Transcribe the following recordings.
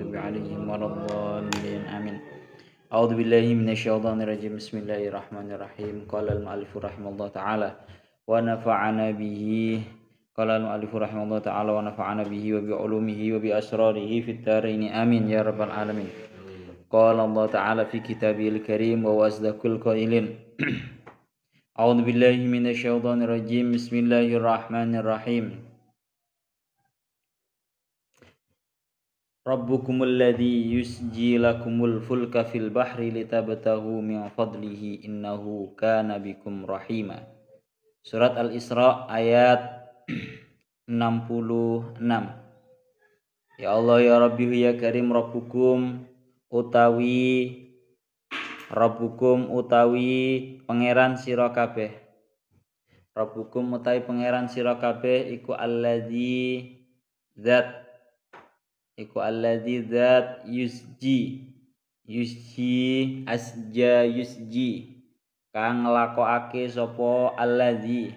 المغضوب عليهم ولا الضالين آمين. أعوذ بالله من الشيطان الرجيم. بسم الله الرحمن الرحيم. قال المؤلف رحمه الله تعالى ونفعنا به قال المؤلف رحمه الله تعالى ونفعنا به وبعلومه وبأسراره في الدارين آمين يا رب العالمين. قال الله تعالى في كتابه الكريم وهو أصدق القائلين أعوذ بالله من الشيطان الرجيم. بسم الله الرحمن الرحيم. Rabbukumul ladzi yusji lakumul fulka fil bahri litabtaghu min fadlihi innahu kana bikum rahima. Surat Al-Isra ayat 66. Ya Allah ya Rabbi ya Karim Rabbukum utawi pangeran sira kabeh. Rabbukum utawi pangeran sira kabeh iku alladzi zat yusji kang nglakokake sapa alladzi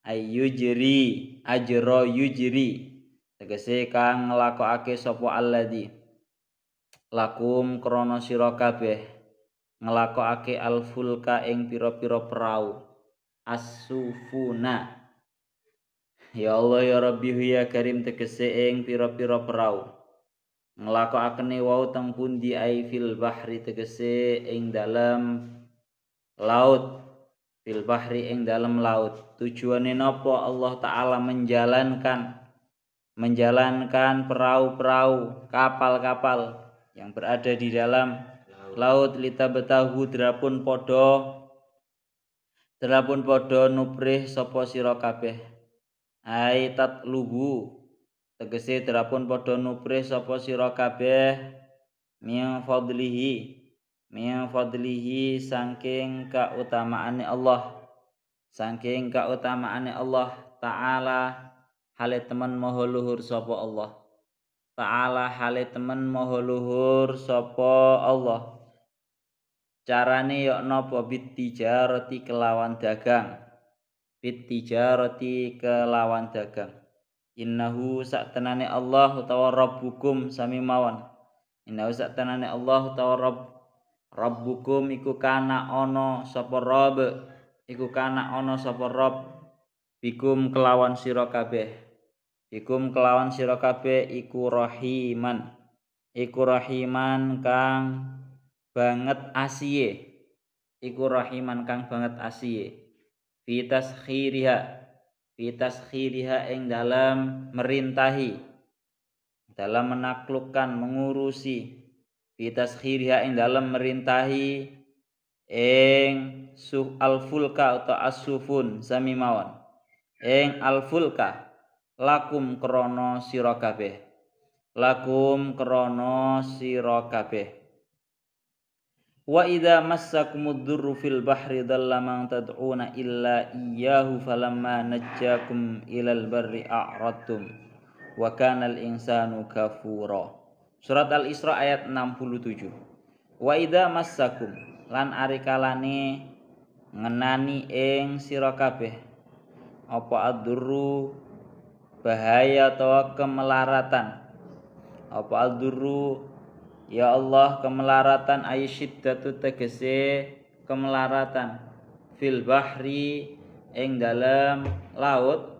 ayyujri ajra yujri tegese kang nglakokake sapa alladzi lakum krana sira kabeh nglakokake alfulka ing pira-pira prau as-sufuna. Ya Allah ya Rabbi ya Karim tegese ing pira-pira prau nglakokake wau teng pundi ai fil bahri tegese ing dalam laut. Fil bahri ing dalam laut. Tujuane napa Allah taala menjalankan perahu-perahu, kapal-kapal yang berada di dalam laut litabtahu drapun podo nuprih sapa sira kabeh. Ai tatlubu tegese drapun podo nuprih sapa sira kabeh min fadlihi saking kautamaane Allah taala hale temen maha luhur sapa Allah carane yok napa bitijarati kelawan dagang. Innahu saktenane Allah utawa rabbukum sami mawon. Innahu saktenane Allah utawa rabbukum iku kana ana sapa rabb bikum kelawan sira kabeh iku rahiman kang banget asiye fi taskhiriha ing dalam merintahi, dalam menaklukkan, mengurusi. Fi taskhiriha ing dalam merintahi ing al-fulka atau as-sufun sami mawon. Ing al-fulka lakum krana sira kabeh. Wa idza massakumud durru fil bahri dalla man tad'una illa iyyahu falamma najjakum ilal barri a'radtum wa kana al insanu kafura. Surat Al-Isra ayat 67. Wa idza massakum lan arikalane ngenani ing sira kabeh apa ad-durru bahaya atau kemelaratan. Apa ad-durru ya Allah kemelaratan ayyiddatu tegese kemelaratan fil bahri ing dalam laut.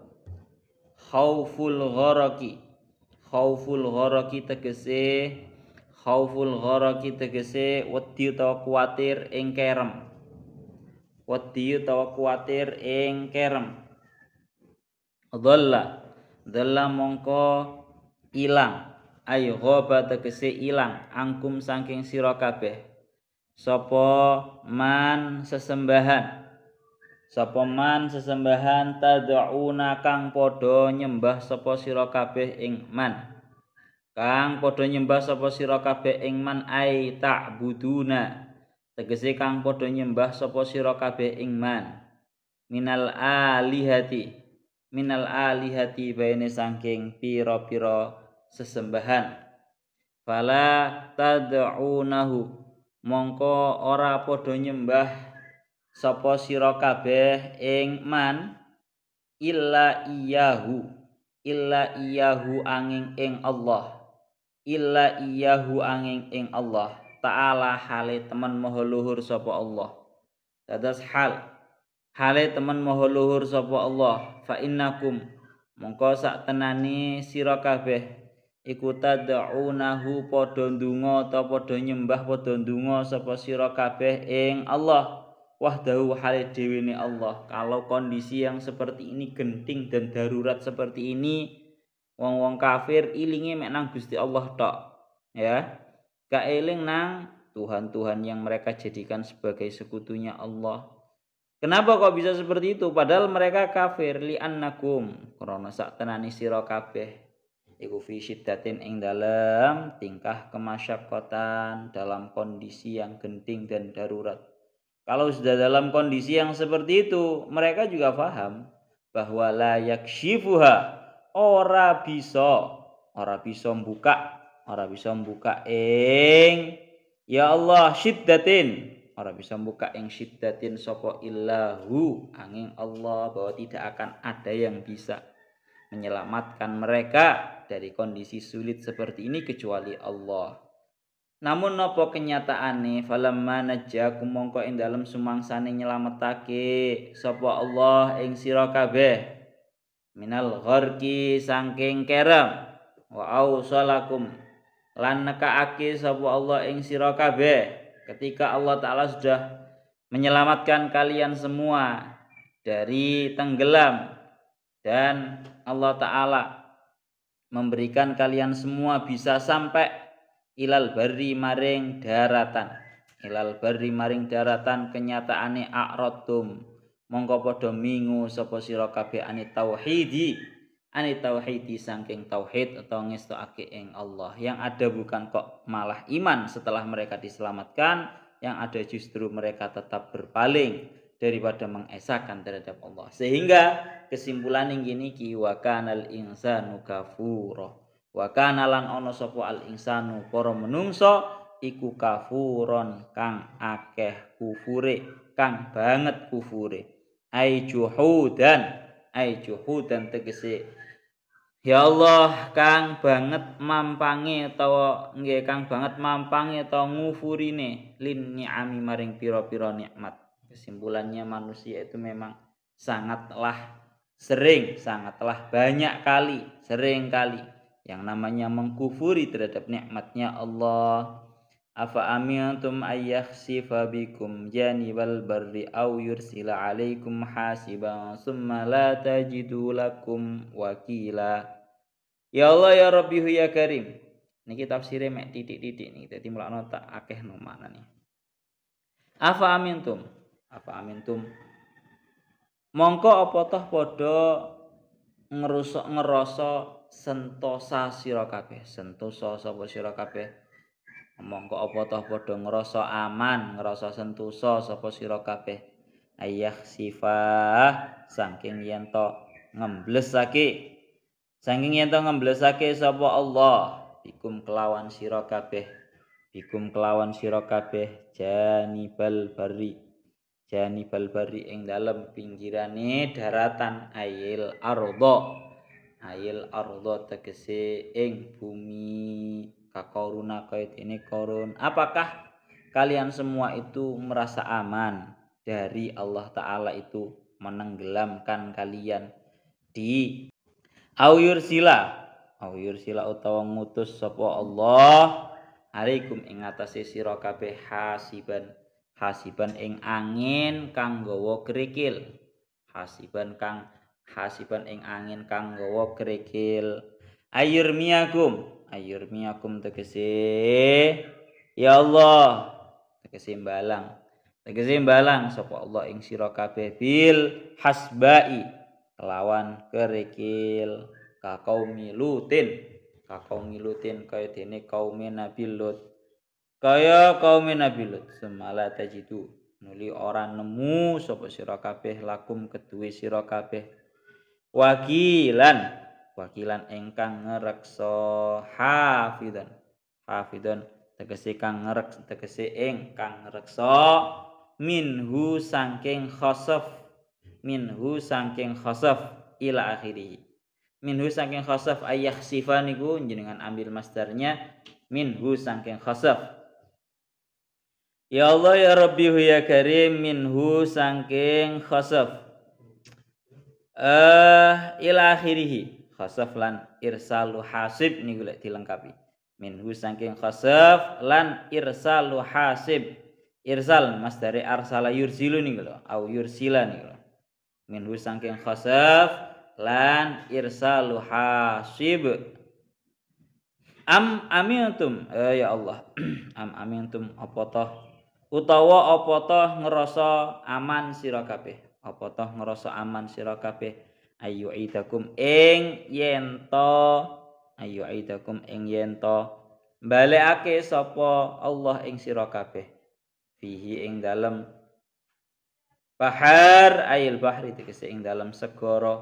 Khauful gharaqi tegese wedi utawa kuwatir ing kerem. Dhalla mongko ilang. Ayo ghaba tegese ilang angkum saking sira kabeh sapa man sesembahan tad'una kang padha nyembah sapa sira kabeh ing man ai ta'buduna tegese kang padha nyembah sapa sira kabeh ing man minal alihati baene saking pira-pira sesembahan. Fala tad'unahu mongko ora padha nyembah sapa sira kabeh ing man illa iyahu angin ing Allah illa iyahu angin ing Allah ta'ala hale teman maha luhur sapa Allah. Dados hale teman maha luhur sapa Allah, fa innakum mongko sak tenane sira kabeh iku tad'unahu padha ndonga ta padha nyembah padha ndonga sapa sira kabeh ing Allah wahdahu hale dewene Allah. Kalau kondisi yang seperti ini genting dan darurat seperti ini, wong-wong kafir ilinge mek nang Gusti Allah tok, ya. Gak eling nang Tuhan-Tuhan yang mereka jadikan sebagai sekutunya Allah. Kenapa kok bisa seperti itu? Padahal mereka kafir li'annakum krana sak tenane sira kabeh iku fi syiddatin ing dalam tingkah kemasyakotan, dalam kondisi yang genting dan darurat. Kalau sudah dalam kondisi yang seperti itu, mereka juga paham bahwa la yakshifuha ora bisa mbuka ing ya Allah syiddatin, ora bisa mbuka ing syiddatin sapa illahu angin Allah, bahwa tidak akan ada yang bisa menyelamatkan mereka dari kondisi sulit seperti ini kecuali Allah. Namun napa kenyataane falamma najjakum mongko ing dalem sumangsane nyelametake sapa Allah ing sira kabeh minal gharqi saking kerem wa ausalakum lan nekaake sapa Allah ing sira kabeh ketika Allah taala sudah menyelamatkan kalian semua dari tenggelam dan Allah taala memberikan kalian semua bisa sampai ilal barri maring daratan kenyataane a'radtum mongko padha mingu sapa sira kabeh ani tauhidi saking tauhid atau ngestokake ing Allah. Yang ada bukan kok malah iman setelah mereka diselamatkan, yang ada justru mereka tetap berpaling daripada mengesahkan terhadap Allah. Sehingga kesimpulan ing gini ki wa kanal insanu kafura. Wa kana lan ana sapa al insanu para menungso iku kafuron kang akeh kufure, kang banget kufure. Ai juhudan tegese ya Allah kang banget mampange utawa nggih kang banget mampange utawa ngufurine lin ni'ami maring pira-pira nikmat. Kesimpulannya manusia itu memang sangatlah sering kali yang namanya mengkufuri terhadap nikmatnya Allah. Afa amintum ayyakhsifa bikum janibal barri aw yursila alaikum hasiban summa la tajidu lakum wakila. Ya Allah ya Rabbi ya Karim. Niki tafsire mek titik-titik niki dadi mulakno tak akehno maknane. Afa amintum mongko apa toh padha ngerasa sentosa sira kabeh. Sentosa sapa sira kabeh? Mongko apa toh padha ngrasa aman, ngrasa sentosa sapa sira kabeh. Ayah sifah saking yen to ngemblesake sapa Allah bikum kelawan sira kabeh janibal bari ing dalem pinggirane daratan ayil ardo tegese ing bumi kakoruna kait ini korun. Apakah kalian semua itu merasa aman dari Allah Ta'ala itu menenggelamkan kalian di auyur sila utawa ngutus sapa Allah alaikum ing atase sira kabeh hasiban ing angin kang gawa kerikil hasiban ing angin kang gawa kerikil ayurmiakum tegese ya Allah tegese mbalang sapa Allah ing sira kabeh bil hasbai kelawan kerikil ka kaumi lutin kaya dene kaum Nabi Lut semala tajidu nuli ora nemu sapa sira kabeh lakum keduwe sira kabeh wakilan ingkang ngreksa hafidon tegese ingkang ngreksa minhu saking khasaf ila akhirih minhu saking khasaf ayakhsifa niku jenengan ambil masdarnya minhu saking khasaf. Ya Allah ya Rabbi ya Karim minhu saking khasaf ila akhirih khasaf lan irsalu hasib niku lek dilengkapi minhu saking khasaf lan irsalu hasib. Irsal masdare arsala yursilu niku lho au yursila niku lho minhu saking khasaf lan irsalu hasib. Am amintum ya Allah am amintum apa toh utawa apa toh ngerasa aman sira kabeh apa toh ngerasa aman sira kabeh ayu idakum ing yento ayu idakum ing yento balekake sapa Allah ing sira kabeh fihi ing dalem bahar ayil bahri tegese ing dalem segara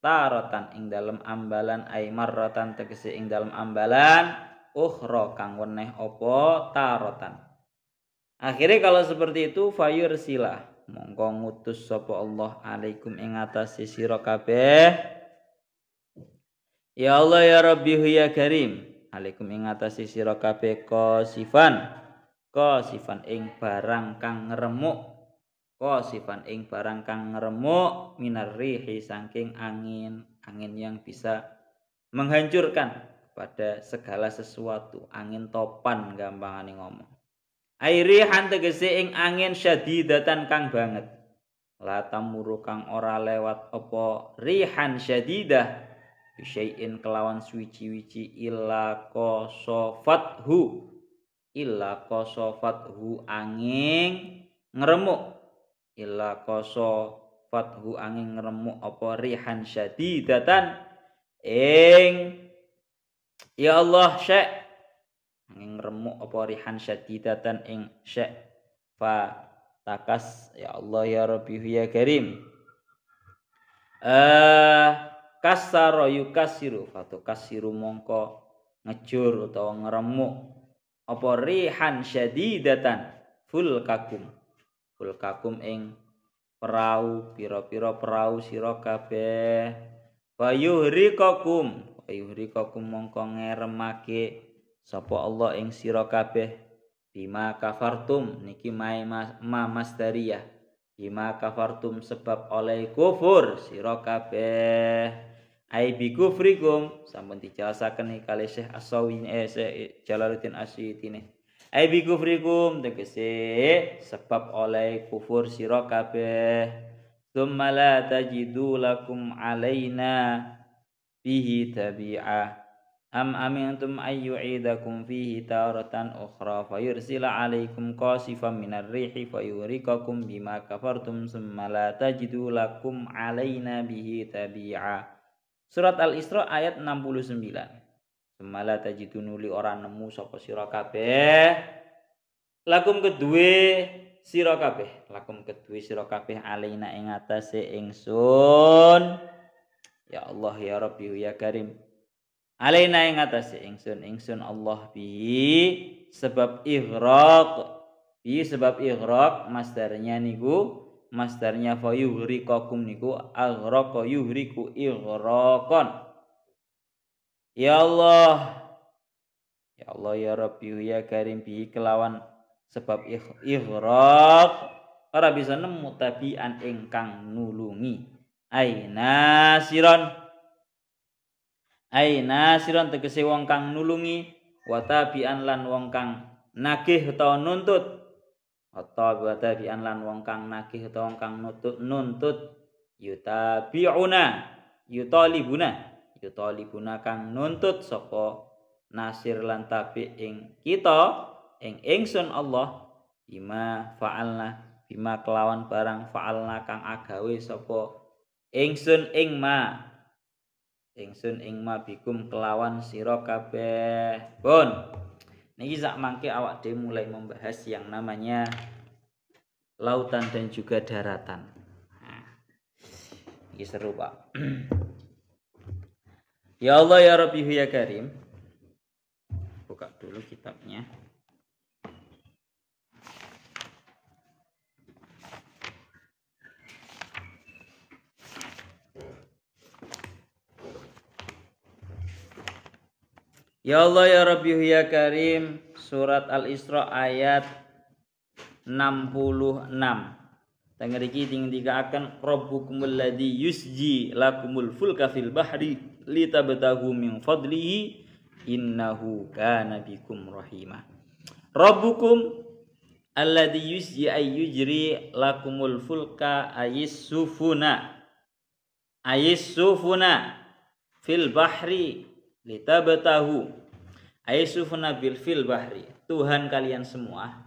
taratan ing dalem ambalan ay marratan tegese ing dalem ambalan ukhra kang weneh apa taratan. Akhirnya kalau seperti itu fayur silah mongko ngutus sapa Allah alaikum ing atase sira kabeh ya Allah ya Rabbi ya Karim alaikum ing atase sira kabeh qasifan ing barang kang ngremuk qasifan ing barang kang ngremuk minar rihi saking angin yang bisa menghancurkan pada segala sesuatu angin topan gampangane ngomong airihan tegese ing angin syadidatan kang banget la tamuru kang ora lewat apa rihan syadidah bisyai'in kelawan suci-wici illa qasafathu angin ngremuk illa qasafathu angin ngremuk apa rihan syadidatan ing ya Allah syek angin ngremuk apa rihan syadidatan ing syek fa takas ya Allah ya Rabbi ya Karim kasara yukasiru fatu kasiru mongko ngejur utawa ngremuk apa rihan syadidatan ful kakum ing perahu pira-pira perahu sira kabeh fayuhrikakum mongko ngeremake sapa Allah ing sira kabeh bima kafartum niki ma masdariyah bima kafartum sebab oleh kufur sira kabeh ai bi kufrikum sampun dijelasaken kali Syekh As-Sawi Syekh Jalaluddin Asyidine ai bi kufrikum tegese sebab oleh kufur sira kabeh tsumma la tajidu lakum alaina bihi tabi'ah am amintum ayyu'idakum fihi taratan ukhra fayursila alaikum qasifan minar rihi fayurikakum bima kafartum tsumma la tajidu lakum alaina bihi tabi'a. Surat Al-Isra ayat 69. Tsumma la tajidu nuli ora nemu sapa sira kabeh lakum kedue sira kabeh alaina ing atase ingsun ya Allah ya Rabbi ya Karim alaina ing atase ingsun Allah bi sebab ighraq masdarnya fayuhrikakum niku aghraqa yuhriku ighraqan ya Allah ya Rabbi ya Karim bi kelawan sebab ighraq ora bisa nemu tabian ingkang nulungi aina siron tegese wong kang nulungi wa tabi'an lan wong kang nagih utawa nuntut yutalibuna kang nuntut sapa nasir lan tabi ing kita ing ingsun Allah bima kelawan barang fa'alna kang agawe sapa ingsun ing ma bikum kelawan sira kabeh. Pun niki sak mangke awak dhewe mulai membahas yang namanya lautan dan juga daratan. Nah, ini seru Pak. Ya Allah ya Rabbi ya Karim. Buka dulu kitabnya. Ya Allah ya Rabbi ya Karim, surat Al-Isra ayat 66. Tangriki akan rabbukumul ladzi yusji lakumul fulka fil bahri litabtahu min fadlihi innahu kana bikum rahimah. Rabbukum alladzi yusji ay yujri lakumul fulka ayissufuna fil bahri litabtahu ayissufuna fil bahri. Tuhan kalian semua,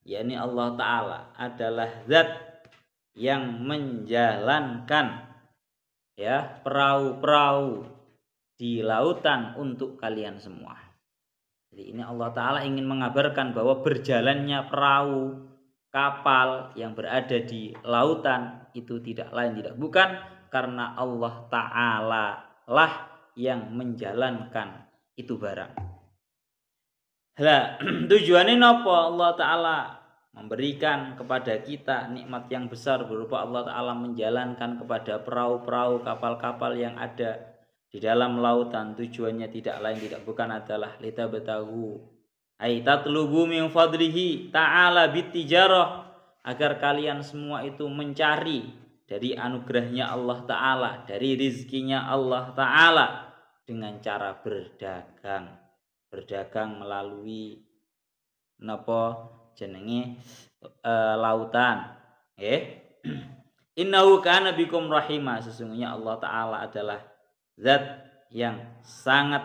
yakni Allah Ta'ala, adalah zat yang menjalankan ya perahu-perahu di lautan untuk kalian semua. Jadi ini Allah Ta'ala ingin mengabarkan bahwa berjalannya perahu, kapal yang berada di lautan itu tidak lain tidak bukan karena Allah Ta'ala lah yang menjalankan itu barang. Lah tujuannya napa Allah Ta'ala memberikan kepada kita nikmat yang besar berupa Allah Ta'ala menjalankan kepada perahu-perahu, kapal-kapal yang ada di dalam lautan. Tujuannya tidak lain tidak bukan adalah litabtahu ay tatlubu min fadlihi ta'ala bitijarah, agar kalian semua itu mencari dari anugerahnya Allah Ta'ala, dari rizkinya Allah Ta'ala dengan cara berdagang melalui napa jenenge lautan. Innahu kana bikum rahimah, sesungguhnya Allah Ta'ala adalah zat yang sangat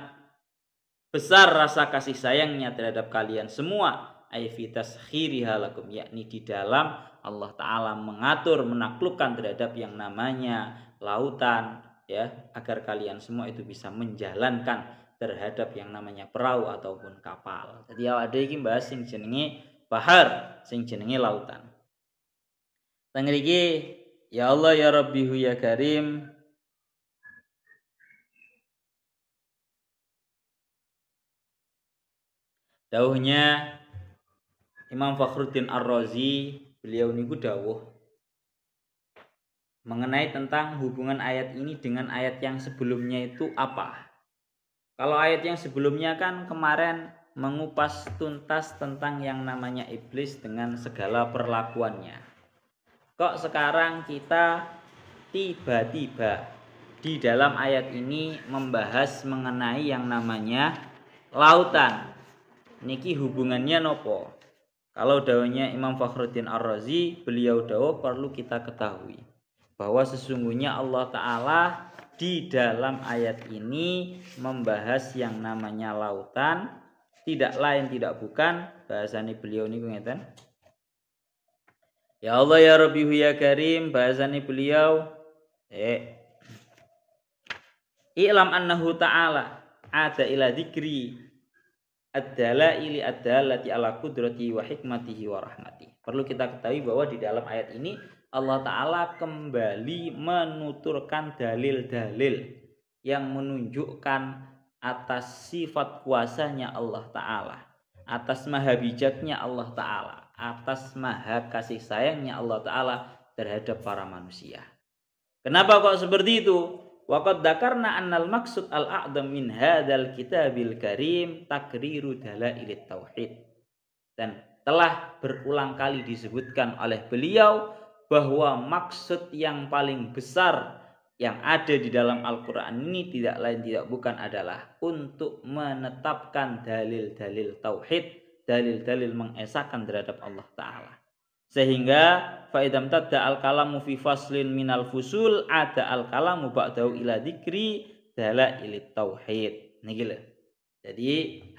besar rasa kasih sayangnya terhadap kalian semua. Ay fi taskhiriha lakum, yakni di dalam Allah Ta'ala mengatur menaklukkan terhadap yang namanya lautan ya, agar kalian semua itu bisa menjalankan terhadap yang namanya perahu ataupun kapal. Jadi ada iki bahas sing jenenge bahar, sing jenenge lautan. Tangriki ya Allah ya Rabbihu ya Karim, dawuhnya Imam Fakhruddin Ar-Razi, beliau niku dawuh mengenai tentang hubungan ayat ini dengan ayat yang sebelumnya itu apa. Kalau ayat yang sebelumnya kan kemarin mengupas tuntas tentang yang namanya iblis dengan segala perlakuannya. Kok sekarang kita tiba-tiba di dalam ayat ini membahas mengenai yang namanya lautan. Niki hubungannya nopo? Kalau dawuhnya Imam Fakhruddin Ar-Razi, beliau dawuh perlu kita ketahui bahwa sesungguhnya Allah Ta'ala di dalam ayat ini membahas yang namanya lautan, tidak lain tidak bukan bahasane beliau niku ngeten. Ya Allah ya Rabbi ya Karim, bahasane beliau i'lam annahu ta'ala ada ila dzikri ad-dalaili ad-dalati ala qudrati wa hikmatihi wa rahmati. Perlu kita ketahui bahwa di dalam ayat ini Allah Ta'ala kembali menuturkan dalil-dalil yang menunjukkan atas sifat kuasanya Allah Ta'ala, atas maha bijaknya Allah Ta'ala, atas maha kasih sayangnya Allah Ta'ala terhadap para manusia. Kenapa kok seperti itu? Waqad dzakarna annal maksud al-a'dam min hadzal kitabil karim takriru dalailit tauhid. Dan telah berulang kali disebutkan oleh beliau bahwa maksud yang paling besar yang ada di dalam Al-Quran ini tidak lain tidak bukan adalah untuk menetapkan dalil-dalil tauhid, dalil-dalil mengesahkan terhadap Allah Ta'ala. Sehingga fa'idam tadda al-kalamu fi faslin minal fusul ada al-kalamu ba'dahu ila dzikri dalailit tauhid. Niki lho. Jadi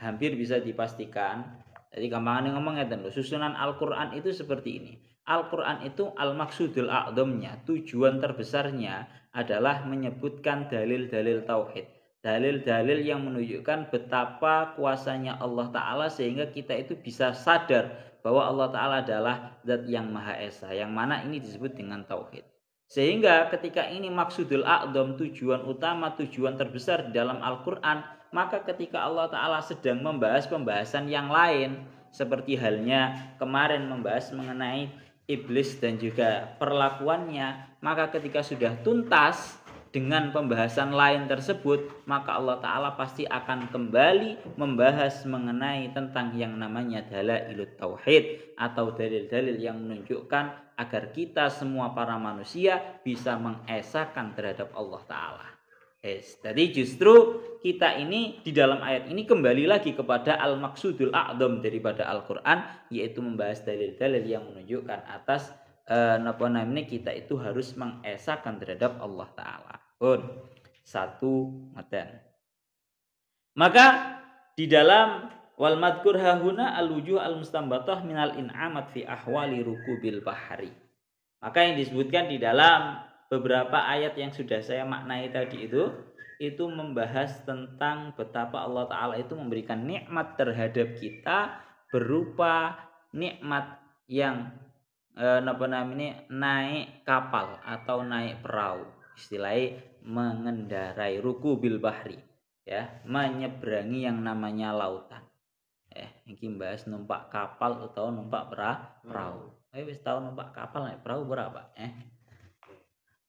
hampir bisa dipastikan, jadi gampangane ngomong ngeten lho, susunan Al-Quran itu seperti ini. Al-Quran itu al-maksudul a'dhamnya, tujuan terbesarnya adalah menyebutkan dalil-dalil tauhid, dalil-dalil yang menunjukkan betapa kuasanya Allah Ta'ala sehingga kita itu bisa sadar bahwa Allah Ta'ala adalah zat yang Maha Esa, yang mana ini disebut dengan tauhid. Sehingga ketika ini maksudul a'dham, tujuan utama, tujuan terbesar di dalam Al-Quran, maka ketika Allah Ta'ala sedang membahas pembahasan yang lain, seperti halnya kemarin membahas mengenai iblis dan juga perlakuannya, maka ketika sudah tuntas dengan pembahasan lain tersebut, maka Allah Ta'ala pasti akan kembali membahas mengenai tentang yang namanya dalailut tauhid atau dalil-dalil yang menunjukkan agar kita semua para manusia bisa mengesahkan terhadap Allah Ta'ala. Jadi justru kita ini di dalam ayat ini kembali lagi kepada al-maksudul a'dham daripada Al-Quran, yaitu membahas dalil-dalil yang menunjukkan atas kita itu harus mengesahkan terhadap Allah Ta'ala. Satu matan. Maka di dalam wal madkur hahuna al-wujuh al-mustambatah minal in'amat fi ahwali rukubil bahari. Maka yang disebutkan di dalam beberapa ayat yang sudah saya maknai tadi itu membahas tentang betapa Allah Ta'ala itu memberikan nikmat terhadap kita berupa nikmat yang naik kapal atau naik perahu, istilahnya mengendarai rukubil bahri, ya, menyeberangi yang namanya lautan. Ini bahas numpak kapal atau numpak perahu. Wis tahu numpak kapal naik perahu berapa?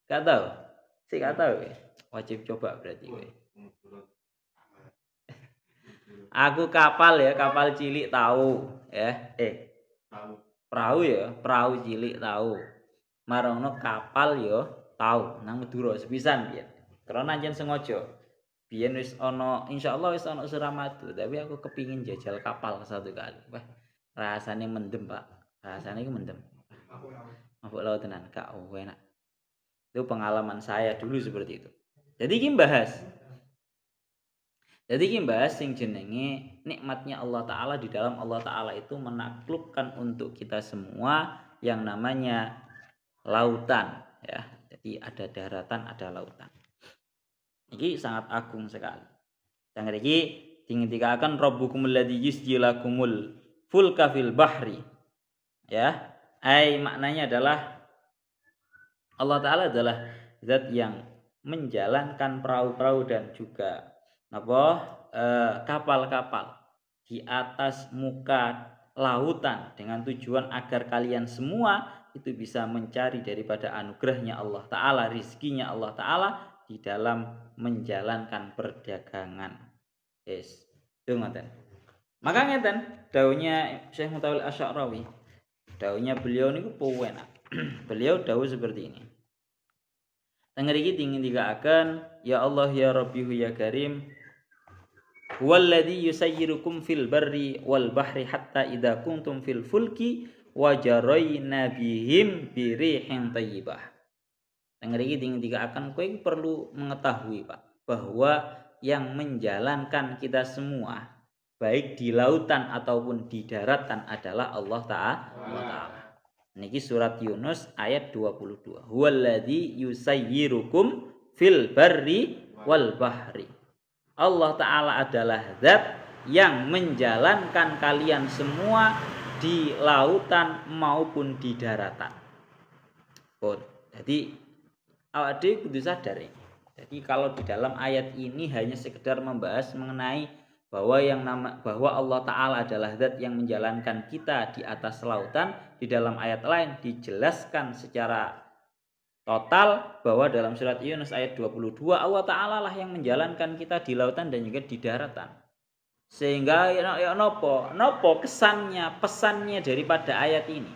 Gak tahu. Gak tahu. Wajib coba berarti. Aku kapal ya, kapal cilik tahu, ya. Perahu ya, perahu cilik tahu. Marono kapal ya tahu. Nang Madura sepisan piye. Karena anjen sengaja. Biyen wis ana, insyaallah wis ana Suramadu, tapi aku kepingin jajal kapal satu kali. Wah, rasane mendem, Pak. Rasane iku mendem. Mabuk laut tenan, gak enak. Itu pengalaman saya dulu seperti itu. Jadi iki bahas sing jenenge nikmatnya Allah Ta'ala. Di dalam Allah Ta'ala itu menaklukkan untuk kita semua yang namanya lautan, ya. Jadi ada daratan, ada lautan. Ini sangat agung sekali. Dan iki dikatakan rabbukumul ladzi yusjilakumul fulka fil bahri. Ya, maknanya adalah Allah Ta'ala adalah zat yang menjalankan perahu-perahu dan juga kapal-kapal di atas muka lautan dengan tujuan agar kalian semua itu bisa mencari daripada anugerahnya Allah Ta'ala, rizkinya Allah Ta'ala di dalam menjalankan perdagangan. Itu ngoten. Maka ngeten dawuhnya Syekh Mutawil Asy'arawi. Dawuhnya beliau niku enak. Beliau dawuh seperti ini. Tengeriki ingin dikatakan, ya Allah ya Rabbi ya Karim, huwallazi yusayyirukum fil barri wal bahri hatta idza kuntum fil fulki wajarayna bihim birihin thayyibah. Tengeriki ingin dikatakan, kowe perlu mengetahui Pak, bahwa yang menjalankan kita semua baik di lautan ataupun di daratan adalah Allah Ta'ala. Niki surat Yunus ayat 22. Huwallazi yusayyirukum fil barri wal bahri. Allah Ta'ala adalah zat yang menjalankan kalian semua di lautan maupun di daratan. Jadi awak dhewe kudu sadar ya. Jadi kalau di dalam ayat ini hanya sekedar membahas mengenai bahwa Allah Ta'ala adalah zat yang menjalankan kita di atas lautan, di dalam ayat lain dijelaskan secara total bahwa dalam surat Yunus ayat 22 Allah Ta'ala lah yang menjalankan kita di lautan dan juga di daratan. Sehingga nopo kesannya, pesannya daripada ayat ini.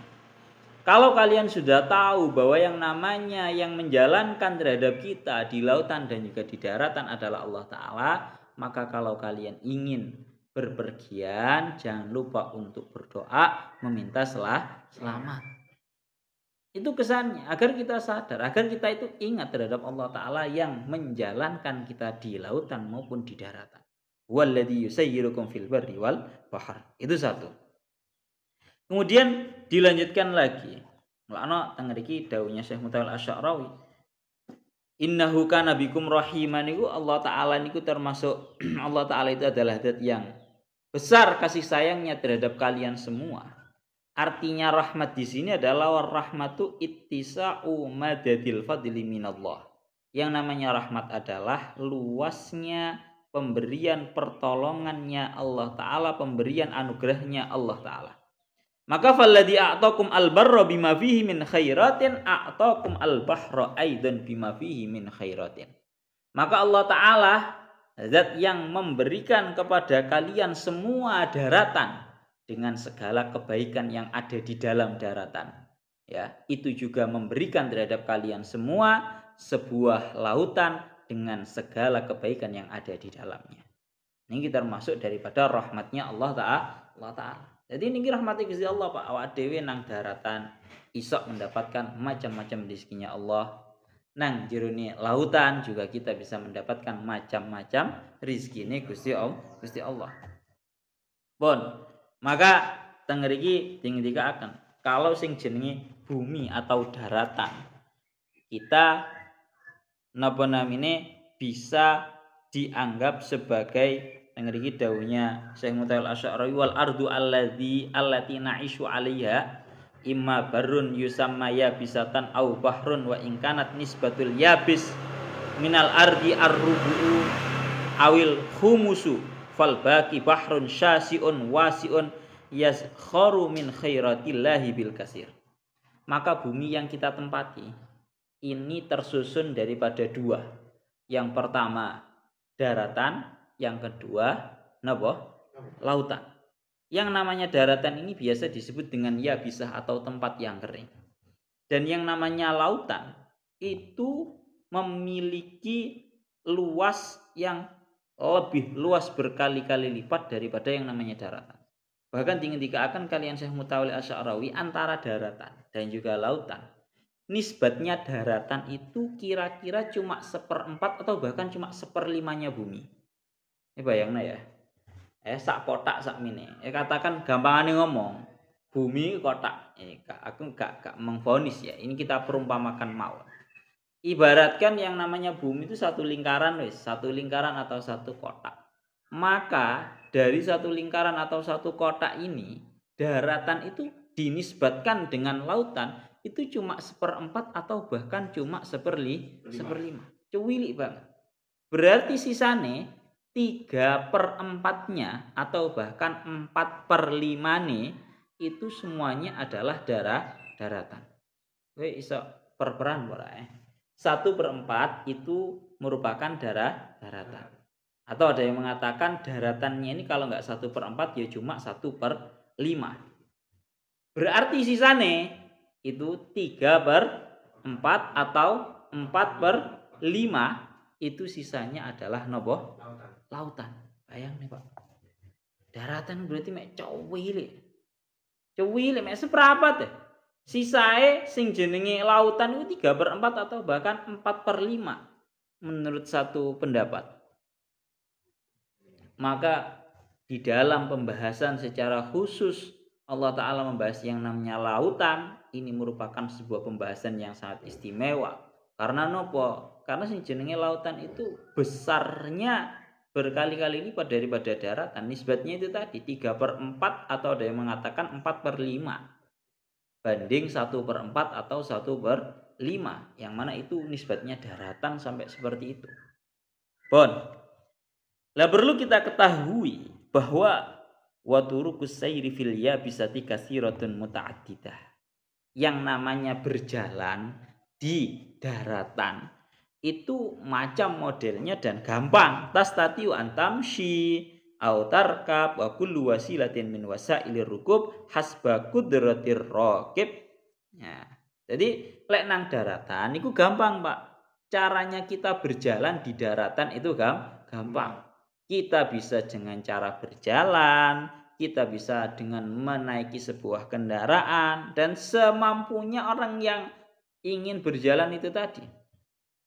Kalau kalian sudah tahu bahwa yang namanya yang menjalankan terhadap kita di lautan dan juga di daratan adalah Allah Ta'ala, maka kalau kalian ingin berpergian, jangan lupa untuk berdoa meminta selamat. Itu kesannya, agar kita sadar, agar kita itu ingat terhadap Allah Ta'ala yang menjalankan kita di lautan maupun di daratan. Walladzi yusayyirukum fil barri wal bahr. Itu satu. Kemudian dilanjutkan lagi. Mulane teng mriki dawuhnya Syekh Mutawil Asy'arawi. Innahu kana bikum rahiman niku Allah Ta'ala niku termasuk Allah Ta'ala itu adalah zat yang besar kasih sayangnya terhadap kalian semua. Artinya rahmat di sini adalah warahmatu ittisa'u madadil fadli minallah. Yang namanya rahmat adalah luasnya pemberian pertolongannya Allah Ta'ala, pemberian anugerahnya Allah Ta'ala. Maka falladzi a'taakum al-barra bima fihi min khairatin a'taakum al-bahra aidan bima fihi min khairatin. Maka Allah Ta'ala zat yang memberikan kepada kalian semua daratan dengan segala kebaikan yang ada di dalam daratan. Ya, itu juga memberikan terhadap kalian semua sebuah lautan dengan segala kebaikan yang ada di dalamnya. Ini kita termasuk daripada rahmatnya Allah Ta'ala. Jadi ini rahmatnya Gusti Allah Pak. Awak dhewe nang daratan isok mendapatkan macam-macam rezekinya Allah. Nang jerone lautan juga kita bisa mendapatkan macam-macam rezekine Gusti Allah. Bon, maka teng mriki dikatakan kalau sing jenenge bumi atau daratan kita napa namine bisa dianggap sebagai yang mriki dawuhnya Syekh Mutawil Asy'ari wal ardu allati na'ishu 'alaiha imma barun yusamma yabisatan au bahrun wa in kanat nisbatul yabis minal ardi ar-rubu awil humusu fal baqi bahrun syasi'un wasi'un yaskharu min khairatillahi bil kasir. Maka bumi yang kita tempati ini tersusun daripada dua. Yang pertama daratan, yang kedua lautan. Yang namanya daratan ini biasa disebut dengan yabisah atau tempat yang kering. Dan yang namanya lautan itu memiliki luas yang lebih luas berkali-kali lipat daripada yang namanya daratan. Bahkan dikatakan kalian Syekh Mutawil Asy'ari antara daratan dan juga lautan, nisbatnya daratan itu kira-kira cuma 1/4 atau bahkan cuma 1/5-nya bumi. Ini bayangna ya. Sak kotak sak mini. Katakan gampangane ngomong, bumi kotak. Aku gak mengfonis ya. Ini kita perumpamakan mau. Ibaratkan yang namanya bumi itu satu lingkaran atau satu kotak. Maka dari satu lingkaran atau satu kotak ini, daratan itu dinisbatkan dengan lautan itu cuma 1/4 atau bahkan cuma 1/5. Cuwilik banget. Berarti sisane 3/4-nya atau bahkan 4/5 itu semuanya adalah daratan. Kowe iso perperan ora 1/4 itu merupakan daratan. Atau ada yang mengatakan daratannya ini kalau enggak 1/4 ya cuma 1/5. Berarti sisane itu 3/4 atau 4/5 itu sisanya adalah lautan. Bayang nih Pak. Daratan berarti mek cuwilik mek seprapat deh. Sisae sing jenenge lautan itu 3/4 atau bahkan 4/5 menurut satu pendapat. Maka di dalam pembahasan secara khusus Allah Ta'ala membahas yang namanya lautan. Ini merupakan sebuah pembahasan yang sangat istimewa. Karena nopo? Karena sing jenenge lautan itu besarnya berkali-kali lipat daripada daratan. Nisbatnya itu tadi 3/4 atau ada yang mengatakan 4/5 banding 1/4 atau 1/5, yang mana itu nisbatnya daratan sampai seperti itu. Lah perlu kita ketahui bahwa waturukus sayri fil yabisati katsiratun muta'addidah. Yang namanya berjalan di daratan itu macam modelnya dan gampang. Tastatiu antamshi au tarkab wa kullu wasilatin min wasailir rukub hasba qudratir raqib. Ya. Jadi lek nang daratan itu gampang, Pak. Caranya kita berjalan di daratan itu gampang. Kita bisa dengan cara berjalan, kita bisa dengan menaiki sebuah kendaraan dan semampunya orang yang ingin berjalan itu tadi.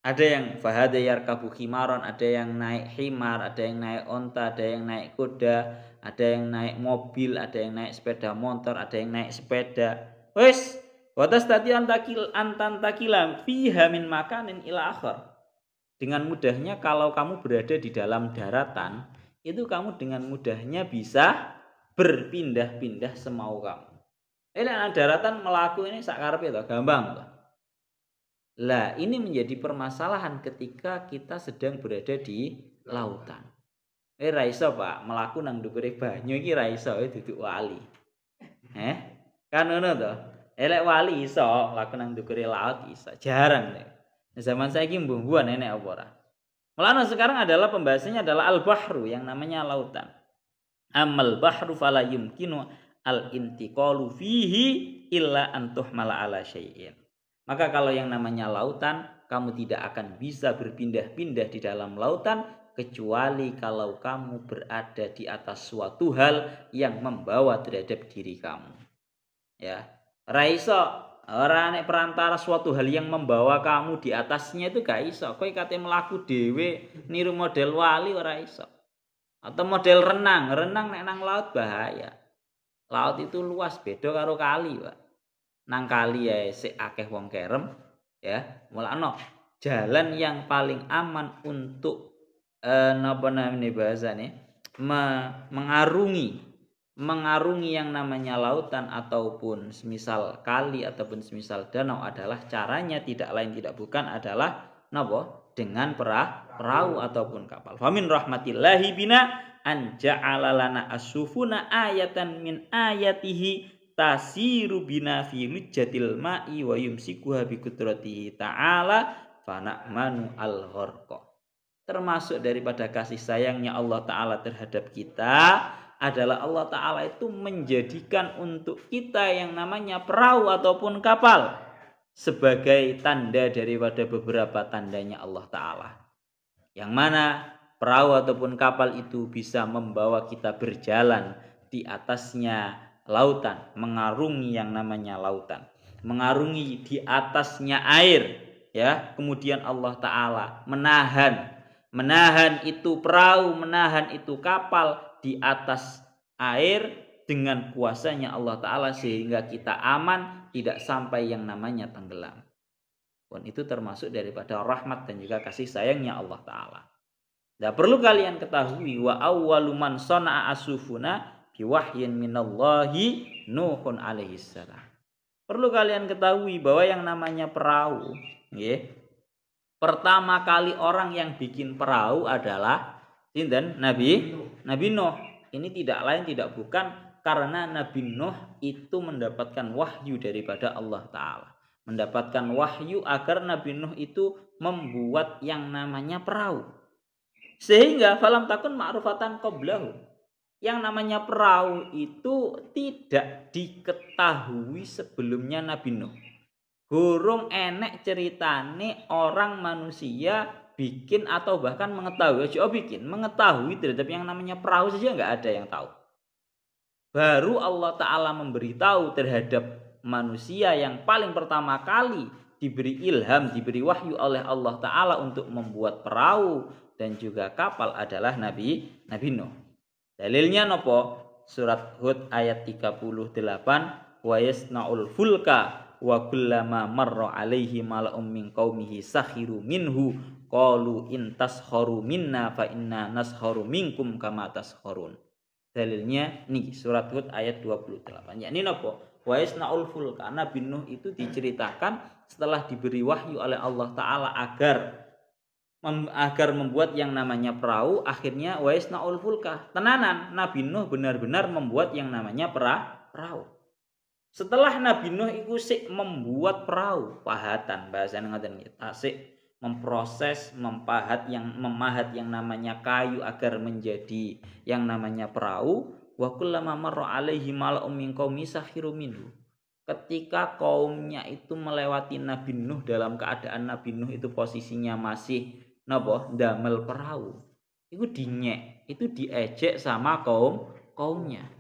Ada yang fahada yarkabu khimaron, ada yang naik himar, ada yang naik onta, ada yang naik kuda, ada yang naik mobil, ada yang naik sepeda motor, ada yang naik sepeda. Wes, watas tadi antantakilam fiha min makanin ila akhir. Dengan mudahnya kalau kamu berada di dalam daratan, itu kamu dengan mudahnya bisa berpindah-pindah semau kamu. Nek daratan melaku ini sakarepe to, gampang to. Lah, ini menjadi permasalahan ketika kita sedang berada di lautan. Ra iso, Pak, melaku nang ndukure banyu iki ra iso, duduk wali. Kan ngono to. Elek wali iso laku nang ndukure laut iso. Jarang nek. Zaman saiki mbuh-mbuhan enek apa ora. Mulane sekarang adalah pembahasannya adalah al-bahru yang namanya lautan. Amal bahru fala yumkinu al-intiqalu fihi illa an tuhmala ala syai'in. Maka kalau yang namanya lautan, kamu tidak akan bisa berpindah-pindah di dalam lautan kecuali kalau kamu berada di atas suatu hal yang membawa terhadap diri kamu. Ya, raiso ora nek perantara suatu hal yang membawa kamu di atasnya itu gak iso. Kowe kate mlaku dhewe niru model wali ora iso. Atau model renang nek nang laut bahaya. Laut itu luas beda karo kali, Pak. Nang kali ya sik akeh wong kerem, ya. Mulane jalan yang paling aman untuk napa namanya bahasane mengarungi yang namanya lautan ataupun semisal kali ataupun semisal danau adalah caranya tidak lain tidak bukan adalah napa dengan perahu ataupun kapal. Famin rahmatillahi bina an ja'ala lana asufuna ayatan min ayatihi tasiru bina fi lujjatil ma'i wa yumsikuha bi qudratihi ta'ala fa na'manu al-gharqa. Termasuk daripada kasih sayangnya Allah Ta'ala terhadap kita adalah Allah Ta'ala itu menjadikan untuk kita yang namanya perahu ataupun kapal sebagai tanda daripada beberapa tandanya Allah Ta'ala. Yang mana perahu ataupun kapal itu bisa membawa kita berjalan di atasnya lautan, mengarungi yang namanya lautan, mengarungi di atasnya air, ya. Kemudian Allah Ta'ala menahan itu perahu, menahan itu kapal di atas air dengan kuasanya Allah Ta'ala sehingga kita aman tidak sampai yang namanya tenggelam. Dan itu termasuk daripada rahmat dan juga kasih sayangnya Allah Ta'ala. Nah, perlu kalian ketahui wa awwalu man sana'a asufuna biwahyin minallahi Nuhun alaihi salam. Perlu kalian ketahui bahwa yang namanya perahu, nggih. Pertama kali orang yang bikin perahu adalah sinten? Nabi Nuh. Ini tidak lain tidak bukan karena Nabi Nuh itu mendapatkan wahyu daripada Allah Ta'ala. Mendapatkan wahyu agar Nabi Nuh itu membuat yang namanya perahu. Sehingga falam takun ma'rufatan qablahu. Yang namanya perahu itu tidak diketahui sebelumnya Nabi Nuh. Gurung enek ceritane orang manusia bikin atau bahkan mengetahui. Mengetahui terhadap yang namanya perahu saja nggak ada yang tahu. Baru Allah Ta'ala memberitahu terhadap manusia yang paling pertama kali diberi ilham, diberi wahyu oleh Allah Ta'ala untuk membuat perahu dan juga kapal adalah Nabi Nuh. Dalilnya nopo? Surat Hud ayat 38, wa yasna'ul fulka wa kullama marra alaihi mala'um min qaumihi sakhiru minhu qalu in taskharu minna fa inna naskharu minkum kama taskharun. Dalilnya nih surat Hud ayat 28. Yakni nopo? Wa yasna'ul fulka. Nabi Nuh itu diceritakan setelah diberi wahyu oleh Allah Ta'ala agar membuat yang namanya perahu, akhirnya wa yasna'ul fulka. Tenanan Nabi Nuh benar-benar membuat yang namanya perahu. Setelah Nabi Nuh itu sik membuat perahu, pahatan bahasa ngaten iki. Sik memproses, memahat yang namanya kayu agar menjadi yang namanya perahu. Wa kullama marra alaihi mala'um min qaumi sakhiru minhu. Ketika kaumnya itu melewati Nabi Nuh dalam keadaan Nabi Nuh itu posisinya masih damel perahu. Itu dinyek, itu diejek sama kaumnya.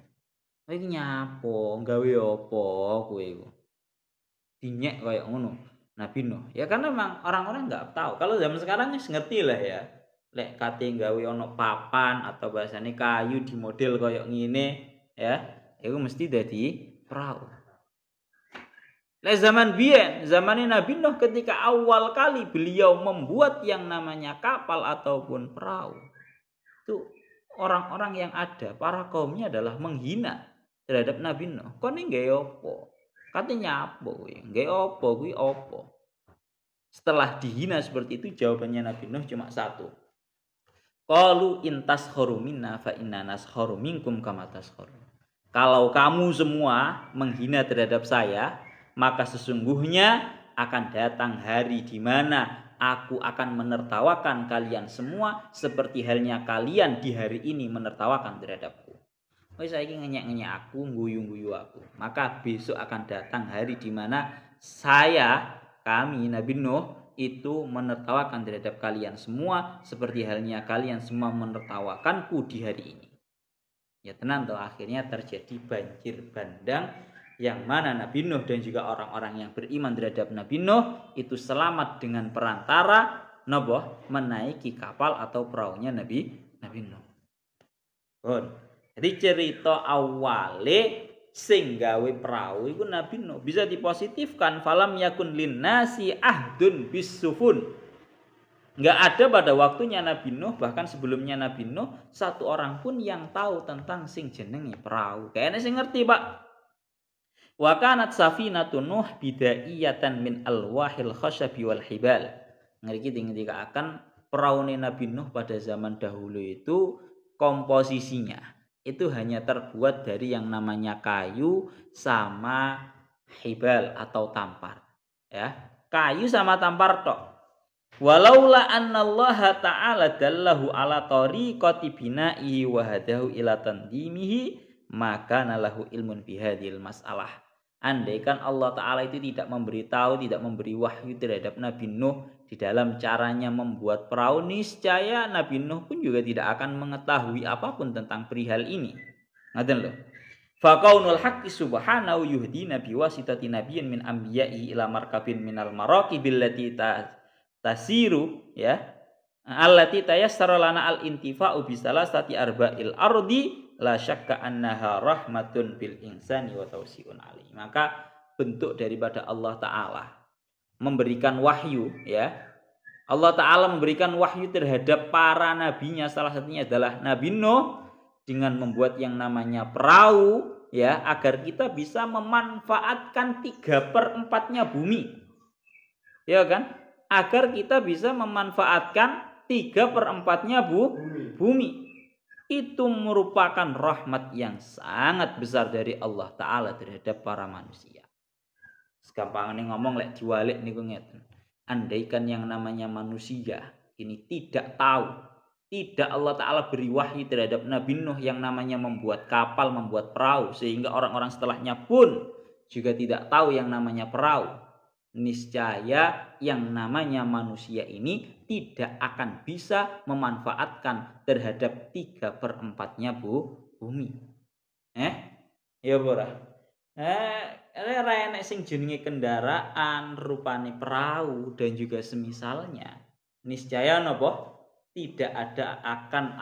Kowe iki nyapo, gawe apa kowe iku? Dinyek kayak ngono Nabi Nuh. Ya karena memang orang-orang enggak tahu. Kalau zaman sekarang wis ngerti lah ya. Lek kate gawe ono papan atau bahasane kayu di model kayak ngene ya, itu mesti dadi perahu. Lek zaman biyen, zamane Nabi Nuh ketika awal kali beliau membuat yang namanya kapal ataupun perahu. Itu orang-orang yang ada, para kaumnya adalah menghina terhadap Nabi Nuh. Kone nggae apa? Katanya apa kuwi? Nggae apa kuwi apa? Setelah dihina seperti itu jawabannya Nabi Nuh cuma satu. Qalu in taskharu minna fa inna naskharu minkum kama taskharun. Kalau kamu semua menghina terhadap saya, maka sesungguhnya akan datang hari di mana aku akan menertawakan kalian semua seperti halnya kalian di hari ini menertawakan terhadapku. Wis saiki ngenyek-ngenyek aku, guyu-guyu aku. Maka besok akan datang hari di mana kami Nabi Nuh itu menertawakan terhadap kalian semua seperti halnya kalian semua menertawakanku di hari ini. Ya tenang toh, akhirnya terjadi banjir bandang yang mana Nabi Nuh dan juga orang-orang yang beriman terhadap Nabi Nuh itu selamat dengan perantara menaiki kapal atau perahunya Nabi Nuh. Jadi cerita awale sing gawe perahu iku Nabi Nuh bisa dipositifkan, falam yakun linnasi ahdun bisufun. Nggak ada pada waktunya Nabi Nuh, bahkan sebelumnya Nabi Nuh, satu orang pun yang tahu tentang sing jenenge perahu. Kayaknya sing ngerti, Pak. Wa kanat safinatun Nuh bidaiyatan min alwahil khashabi wal hibal. Ngerti ketika akan perahu Nabi Nuh pada zaman dahulu itu komposisinya itu hanya terbuat dari yang namanya kayu sama hibal atau tampar. Ya, kayu sama tampar tok. Walaula annallaha ta'ala dallahu ala tariqati bina'i wa hadahu ila tandimihi maka nalahu ilmun bihadil masalah. Andaikan Allah Ta'ala itu tidak memberitahu, tidak memberi wahyu terhadap Nabi Nuh di dalam caranya membuat perahu, niscaya Nabi Nuh pun juga tidak akan mengetahui apapun tentang perihal ini. Ngaten lho. Faqaunul haqqi subhanahu yuhdina biwasitati nabiyyin min anbiya'i ila markabin minal maraqibil lati tasiru ya allati tayassara lana al intifa'u bi salasati arba'il ardi la syakka annaha rahmatun bil insani wa tausiun ali. Maka bentuk daripada Allah Ta'ala memberikan wahyu ya. Allah Ta'ala memberikan wahyu terhadap para nabinya, salah satunya adalah Nabi Nuh dengan membuat yang namanya perahu ya, agar kita bisa memanfaatkan 3/4-nya bumi. Ya kan? Agar kita bisa memanfaatkan 3/4-nya bumi. Itu merupakan rahmat yang sangat besar dari Allah Ta'ala terhadap para manusia. Segampangnya ngomong lek diwalik niku ngeten. Andaikan yang namanya manusia ini tidak tahu, tidak Allah Ta'ala beri wahyu terhadap Nabi Nuh yang namanya membuat kapal, membuat perahu, sehingga orang-orang setelahnya pun juga tidak tahu yang namanya perahu, niscaya yang namanya manusia ini tidak akan bisa memanfaatkan terhadap 3/4-nya bumi. Ya bora. Ora enek sing jenenge kendaraan rupane perahu dan juga semisalnya. Niscaya napa? Tidak akan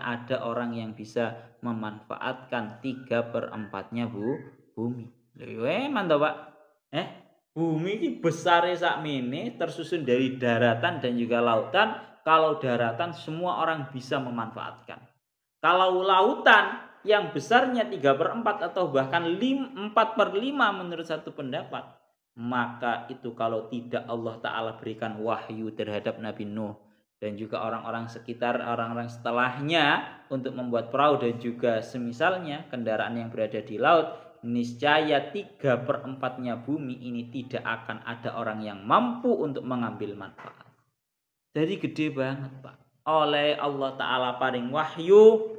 ada orang yang bisa memanfaatkan 3/4-nya bumi. Lho mantap, Pak. Bumi ini besar sakmene, tersusun dari daratan dan juga lautan. Kalau daratan semua orang bisa memanfaatkan. Kalau lautan yang besarnya 3/4 atau bahkan 4/5 menurut satu pendapat, maka itu kalau tidak Allah Ta'ala berikan wahyu terhadap Nabi Nuh dan juga orang-orang sekitar, orang-orang setelahnya untuk membuat perahu dan juga semisalnya kendaraan yang berada di laut, niscaya 3/4-nya bumi ini tidak akan ada orang yang mampu untuk mengambil manfaat. Jadi gede banget, Pak. Oleh Allah Ta'ala paring wahyu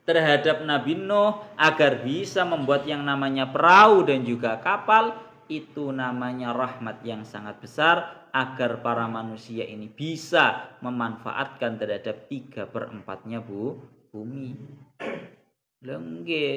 terhadap Nabi Nuh agar bisa membuat yang namanya perahu dan juga kapal. Itu namanya rahmat yang sangat besar agar para manusia ini bisa memanfaatkan terhadap 3/4-nya bumi. Lengge.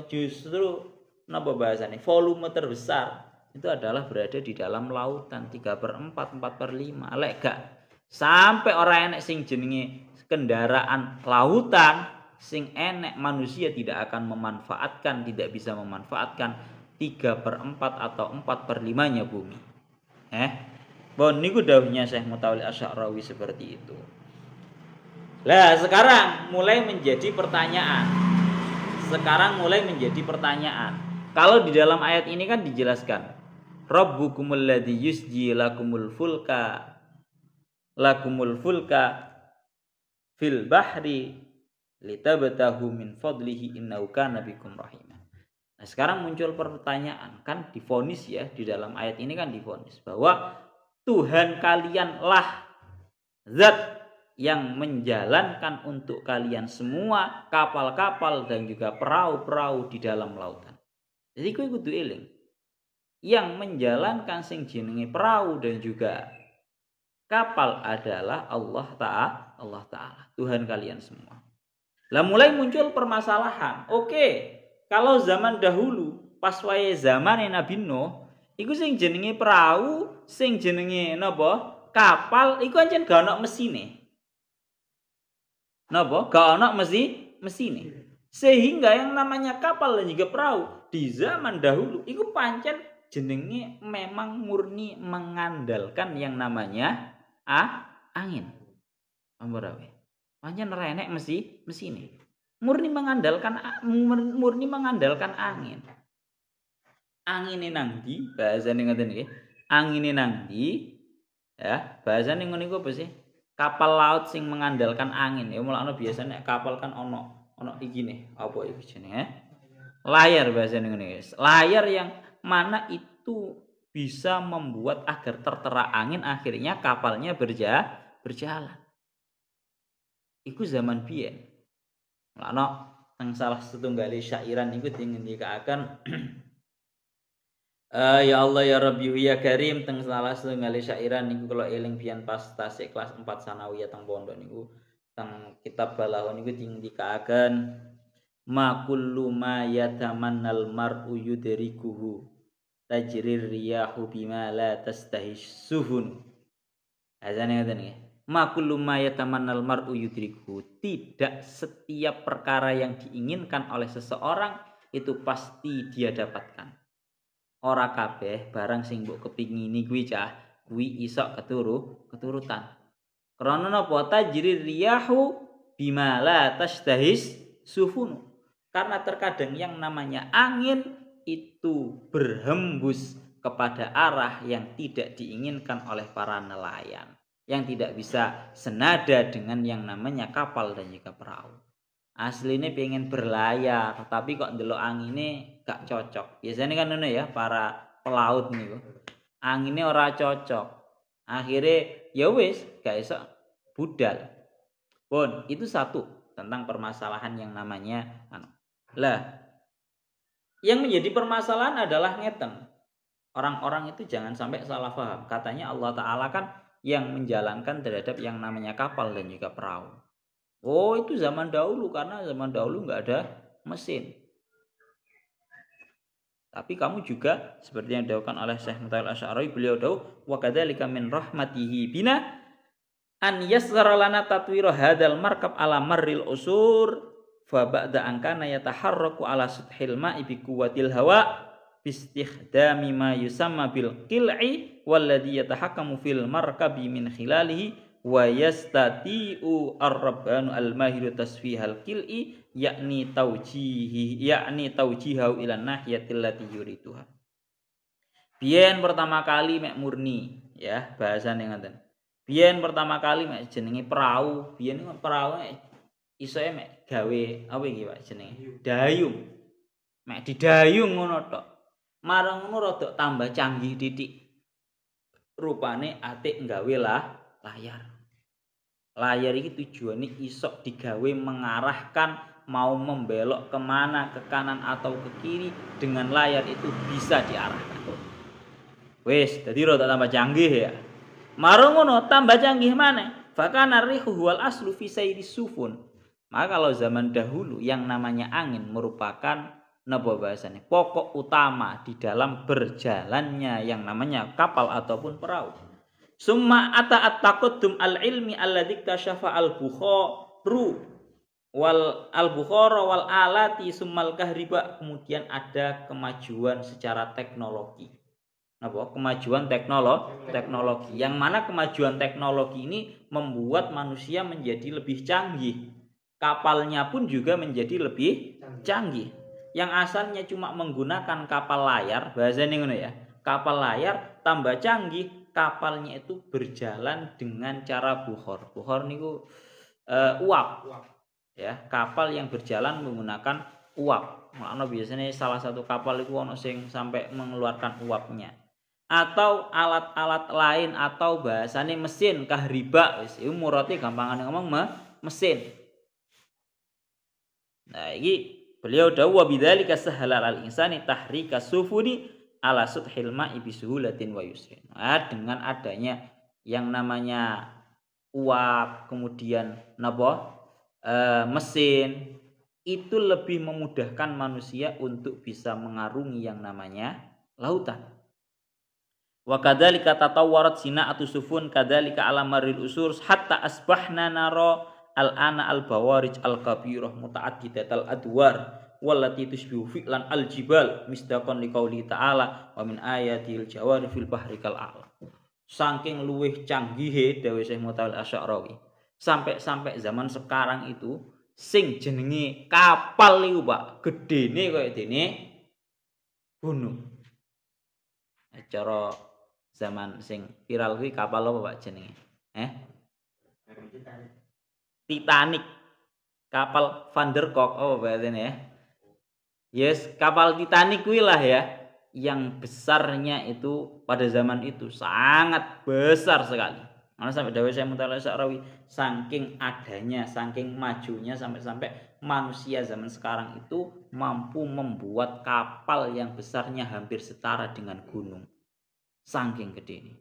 Justru napa bahasane? Volume terbesar itu adalah berada di dalam lautan 3/4, 4/5. Lek gak sampai orang enek sing jenenge kendaraan lautan, sing enek manusia tidak akan memanfaatkan, tidak bisa memanfaatkan 3/4 atau 4/5-nya bumi. Bon niku dawuhnya Syekh Mutawalli Asy'arawi seperti itu. Lah sekarang mulai menjadi pertanyaan. Kalau di dalam ayat ini kan dijelaskan, Rabbukumul ladzi yusji lakumul fulka fil bahri litabtahu min fadlihi innahu kana bikum rahimah. Nah, sekarang muncul pertanyaan, kan divonis ya, di dalam ayat ini kan divonis bahwa Tuhan kalianlah zat yang menjalankan untuk kalian semua kapal-kapal dan juga perahu-perahu di dalam lautan. Jadi kowe kudu eling. Yang menjalankan sing jenenge perahu dan juga kapal adalah Allah Ta'ala, Tuhan kalian semua. Lah mulai muncul permasalahan. Oke, kalau zaman dahulu pas wae zamane Nabi Nuh, iku sing jenenge perahu, sing jenenge napa? Kapal iku ancen gak ono mesine. Napa? Gak ono mesine. Sehingga yang namanya kapal dan juga perahu di zaman dahulu iku pancen jenenge memang murni mengandalkan yang namanya angin. Ambarawe. Pancen renek mesine. Murni mengandalkan angin. Angine nang ndi? Bahasane ngoten nggih. Angine nang ndi? Ya, bahasane ngono iku apa sih? Kapal laut sing mengandalkan angin. Ya mulane biasanya kapal kan ono iki nih, apa iki jenenge? Layar bahasane ngono guys. Layar yang mana itu bisa membuat agar tertera angin akhirnya kapalnya berjalan. Iku zaman biyen. Mulane teng salah setunggal syairan niku dingendikaken ya Allah ya Rabbi ya Karim teng salah setunggal syairan niku kula eling biyen pas tasik kelas 4 sanawiyah teng pondok niku teng kitab balaghah niku dingendikaken ma kullu ma yatamannal mar'u yudrikuhu tajrir riyahu bima la tastahissuhun. Azane ngoten nggih. Ma kullu ma yatamannal mar'u yudrikuhu. Tidak setiap perkara yang diinginkan oleh seseorang itu pasti dia dapatkan. Ora kabeh barang sing mbok kepingini kuwi kuwi iso keturutan. Karena napa tajrir riyahu bima la tastahissuhun. Karena terkadang yang namanya angin itu berhembus kepada arah yang tidak diinginkan oleh para nelayan, yang tidak bisa senada dengan yang namanya kapal dan juga perahu. Aslinya pengen berlayar, tapi kok ndelok angine gak cocok. Biasanya kan ngono ya para pelaut niku. Angine ora cocok. Akhirnya ya wis gak iso budal. Pun itu satu tentang permasalahan yang namanya Lah, yang menjadi permasalahan adalah ngeten. Orang-orang itu jangan sampai salah paham. Katanya Allah Ta'ala kan yang menjalankan terhadap yang namanya kapal dan juga perahu. Oh, itu zaman dahulu karena zaman dahulu nggak ada mesin. Tapi kamu juga seperti yang dilakukan oleh Syekh Mutawil Asy'ari, beliau tahu wa kadzalika min rahmatihi bina an yassara lana tatwira hadzal markab ala marril usur fa ba'da an kana yataharraku ala suthil ma'i bi quwwatil hawa bistikhdami ma yusamma bil qil'i walladhi yatahakkamu fil markabi min khilalihi wa yastati'u ar-rabbanu al-mahiru tasfihal qil'i yakni taujihahu ila nahiyatil lati yurituha. Biyen pertama kali mek murni ya bahasane ngoten. Biyen pertama kali mek jenenge perahu, biyen perahu iso mek gawe apa iki Pak jenenge? Dayung. Mek didayung ngono tok. Marang ngono rada tambah canggih titik. Rupane atik nggawe layar. Layar iki tujuane iso digawe mengarahkan mau membelok kemana, ke kanan atau ke kiri dengan layar itu bisa diarahkan. Wis, dadi rada tambah canggih ya. Marang ngono tambah canggih maneh. Fakana rihu wal aslu fi sayris sufun. Maka kalau zaman dahulu yang namanya angin merupakan napa bahasane? Pokok utama di dalam berjalannya yang namanya kapal ataupun perahu. Summa ata'at taqaddum al-ilmi alladzi kasyafa al-Bukhari wal alati summal kahriba, kemudian ada kemajuan secara teknologi. Napa? Kemajuan teknologi. Yang mana kemajuan teknologi ini membuat manusia menjadi lebih canggih. Kapalnya pun juga menjadi lebih canggih. Yang asalnya cuma menggunakan kapal layar, bahasanya ngono ya. Kapal layar tambah canggih, kapalnya itu berjalan dengan cara bukhor. Bukhor niku uap. Ya, kapal yang berjalan menggunakan uap. Makanya biasanya salah satu kapal itu ono sing sampai mengeluarkan uapnya. Atau alat-alat lain atau bahasanya mesin kahriba wis iku murate gampangane ngomong mesin. Nah, ini beliau dawuh bidzalika sahalal al insani tahrika sufuni ala suthil ma'i bisuhulatin wa yusrin. Nah, dengan adanya yang namanya uap, kemudian mesin itu lebih memudahkan manusia untuk bisa mengarungi yang namanya lautan. Wa kadzalika tatawwarat sina'atu sufun kadzalika ala maril usur hatta asbahna nara al-ana al-bawarij al-kabirah muta'addidatal adwar wallati tushbihu fi'lan al-jibal misdaqan liqauli ta'ala wa min ayatil jawari fil bahri kal a'lam. Saking luwih canggihe dawuh Syekh Mutawalli Asy'arawi. Sampai zaman sekarang itu sing jenenge kapal iku Pak, gedene kaya dene gunung. Cara zaman sing viral kuwi kapal apa Pak jenenge? Titanic. Kapal Van der Kolk oh bahasanya ya. Yes, kapal Titanic kuwi lah ya. Yang besarnya itu pada zaman itu sangat besar sekali. Karena sampai dawuh Syekh Mutawalli Asy'arawi saking adanya, saking majunya sampai manusia zaman sekarang itu mampu membuat kapal yang besarnya hampir setara dengan gunung. Saking gede ini.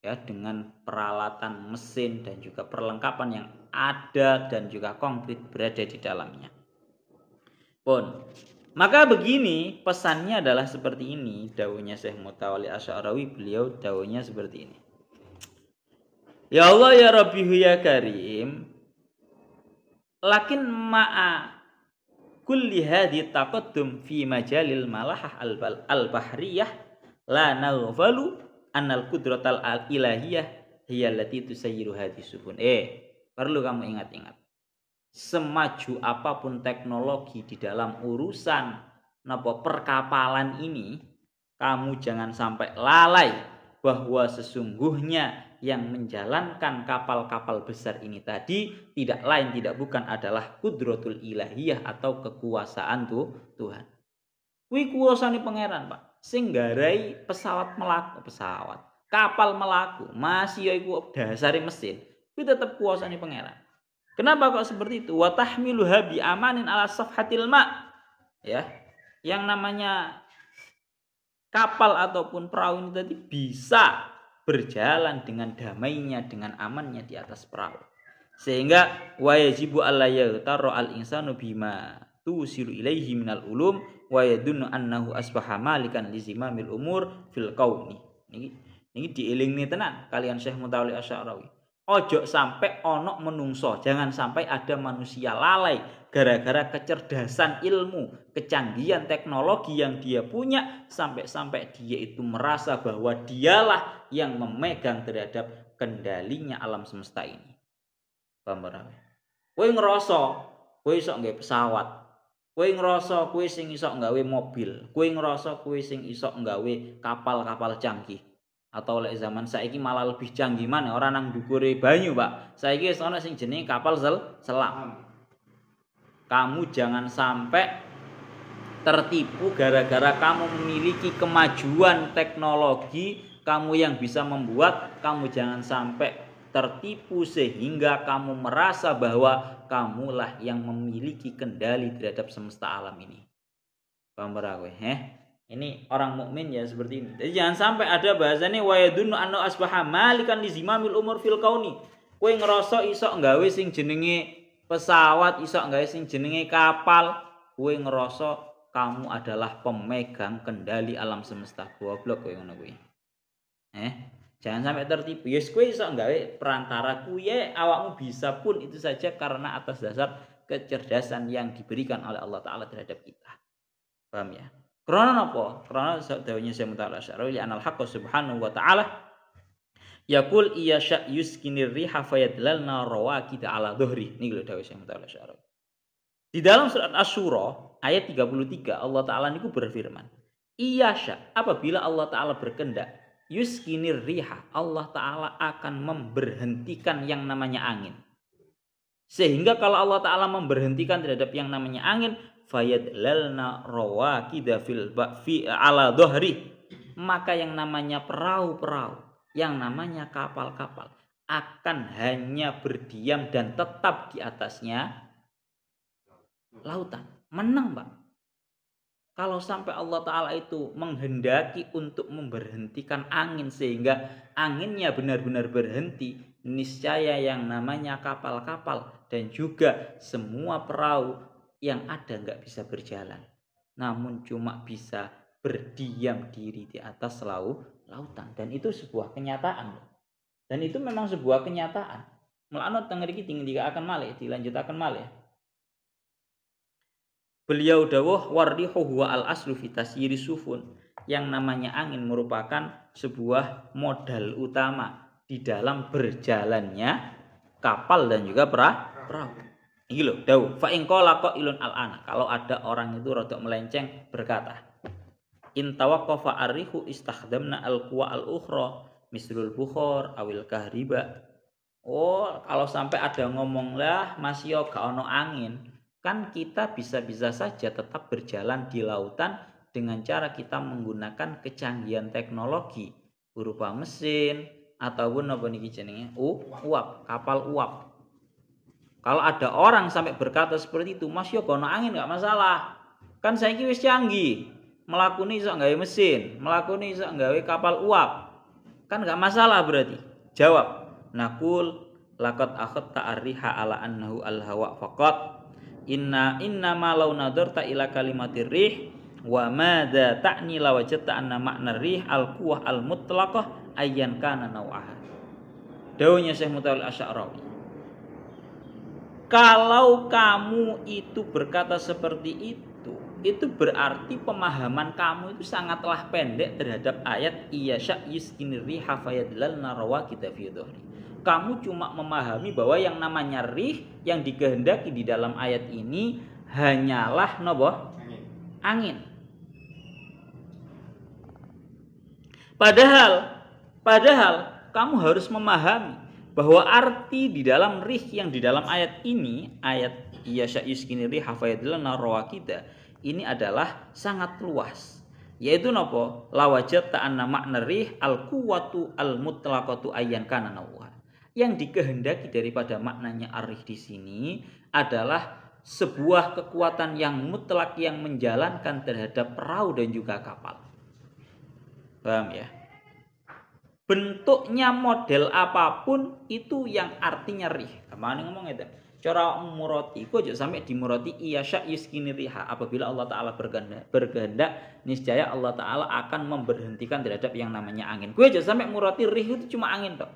Ya, dengan peralatan mesin dan juga perlengkapan yang ada dan juga konkret berada di dalamnya. Pun maka begini pesannya adalah seperti ini dawuhnya Syekh Mutawalli Asy'arawi, beliau dawuhnya seperti ini. Ya Allah ya Rabbihu ya Karim, lakin ma'a kulli hadhi taqaddum fi majalil malahah al-bahriyah la naghfalu annal qudratal ilahiyah hiya allati tusayyiru hadhi sufun. Perlu kamu ingat-ingat. Semaju apapun teknologi di dalam urusan perkapalan ini, kamu jangan sampai lalai bahwa sesungguhnya yang menjalankan kapal-kapal besar ini tadi tidak lain tidak bukan adalah kudratul ilahiyah atau kekuasaan Tuhan. Kuwi kuasane pangeran, Pak. Sing garai kapal melaku, masih ya iku dasare mesin. Kuwi tetep kuasane pangeran. Kenapa kok seperti itu? Wa tahmiluha bi amanin ala safhatil ma. Ya. Yang namanya kapal ataupun perahu ini tadi bisa berjalan dengan damainya, dengan amannya di atas perahu. Sehingga wa yajibu alla yaghtarra al insanu bima tusilu ilaihi minal ulum wa yadunnu annahu asbaha malikan lizimamil umur fil qauni. Niki dielingni tenan kalian Syekh Mutawalli Asy'arawi. Ojo sampai onok menungso, jangan sampai ada manusia lalai gara-gara kecerdasan ilmu, kecanggihan teknologi yang dia punya sampai dia itu merasa bahwa dialah yang memegang terhadap kendalinya alam semesta ini. Paham ora? Kowe ngerasa kowe iso nggawe pesawat, kowe ngerasa kowe sing iso nggawe mobil, kowe ngerasa kowe sing iso nggawe kapal-kapal canggih. Atau lek zaman saiki malah lebih canggih maneh ora nang ndukure banyu, Pak. Saiki wis ana sing jenenge kapal selam. Kamu jangan sampai tertipu gara-gara kamu memiliki kemajuan teknologi, kamu yang bisa membuat, kamu jangan sampai tertipu sehingga kamu merasa bahwa kamulah yang memiliki kendali terhadap semesta alam ini. Paham ora kowe? Ini orang mukmin ya seperti ini. Jadi jangan sampai ada bahasanya wa yadunnu anna asbaha malikan lizimamil umur fil qauni. Kowe ngerasa iso nggawe sing jenenge pesawat, iso nggawe sing jenenge kapal, kowe ngerasa kamu adalah pemegang kendali alam semesta. Goblok kowe ngono kuwi. Jangan sampai tertipu. Yes kowe iso nggawe perantara kuwi awakmu bisa pun itu saja karena atas dasar kecerdasan yang diberikan oleh Allah Taala terhadap kita. Paham ya? Karena apa? Karena dawuhnya Syekh Mutawalli Asy'arawi anal haqq subhanahu wa ta'ala yaqul iya sya yuskinir riha fayadlalna rawaqid ala dhuhri. Ini lho dawuh Syekh Mutawalli Asy'arawi. Di dalam surat Asy-Syura ayat 33 Allah Taala niku berfirman, "Iya sya, apabila Allah Taala berkehendak, yuskinir riha, Allah Taala akan memberhentikan yang namanya angin." Sehingga kalau Allah Ta'ala memberhentikan terhadap yang namanya angin, fayadlalna rawakida fi ala dhahri, maka yang namanya perahu-perahu, yang namanya kapal-kapal akan hanya berdiam dan tetap di atasnya lautan. Menang, Pak. Kalau sampai Allah Ta'ala itu menghendaki untuk memberhentikan angin sehingga anginnya benar-benar berhenti, niscaya yang namanya kapal-kapal dan juga semua perahu yang ada nggak bisa berjalan, namun cuma bisa berdiam diri di atas lautan. Dan itu sebuah kenyataan. Dan itu memang sebuah kenyataan. Melanot tengeriki tinggi akan malih, dilanjutakan malih. Beliau dawuh warrihu huwa al aslu fi tasyiri sufun. Yang namanya angin merupakan sebuah modal utama di dalam berjalannya kapal dan juga perahu. Iki lho, dawuh fa in qala qailun al ana. Kalau ada orang itu rodok melenceng berkata, in tawaqqafa arrihu istakhdamna al quwa al ukhra mislul bukhor awil kahriba. Oh, kalau sampai ada ngomong lah masih yo gak ono angin, kan kita bisa-bisa saja tetap berjalan di lautan dengan cara kita menggunakan kecanggihan teknologi berupa mesin ataupun apa niki jenenge uap, kapal uap. Kalau ada orang sampai berkata seperti itu, Mas yo kono angin gak masalah. Kan saiki wis canggih. Melakuni iso nggawe mesin, melakuni iso nggawe kapal uap. Kan gak masalah berarti. Jawab, nakul laqad akhadta arriha ala annahu al-hawa faqat. Inna ma law nadarta ila kalimatir rih wa madza ta'ni la wajadta anna ma'na rih al-quwah al-mutlaqah ayyan kana naw'aha. Dawuhnya Syekh Mutawalli Asy'arawi. Kalau kamu itu berkata seperti itu berarti pemahaman kamu itu sangatlah pendek terhadap ayat iyasya yuskinir riha fayadlalna rawakida fi dhahri. Kamu cuma memahami bahwa yang namanya rih yang dikehendaki di dalam ayat ini hanyalah nopo? Angin. Padahal kamu harus memahami bahwa arti di dalam rih yang di dalam ayat ini, ayat iyasya yuskinir riha fayadlalna rawakida, ini adalah sangat luas, yaitu nopo lawajat ta'anna makna rih al-quwatu al-mutlaqatu ayyan kana nawha. Yang dikehendaki daripada maknanya ar-rih di sini adalah sebuah kekuatan yang mutlak yang menjalankan terhadap perahu dan juga kapal. Paham ya? Bentuknya model apapun itu yang artinya rih. Kemana ngomong itu? Cara murati kok sampai dimurati iyasya yuskini riha. Apabila Allah Ta'ala berkehendak, niscaya Allah Ta'ala akan memberhentikan terhadap yang namanya angin. Gue aja sampai murati rih itu cuma angin toh.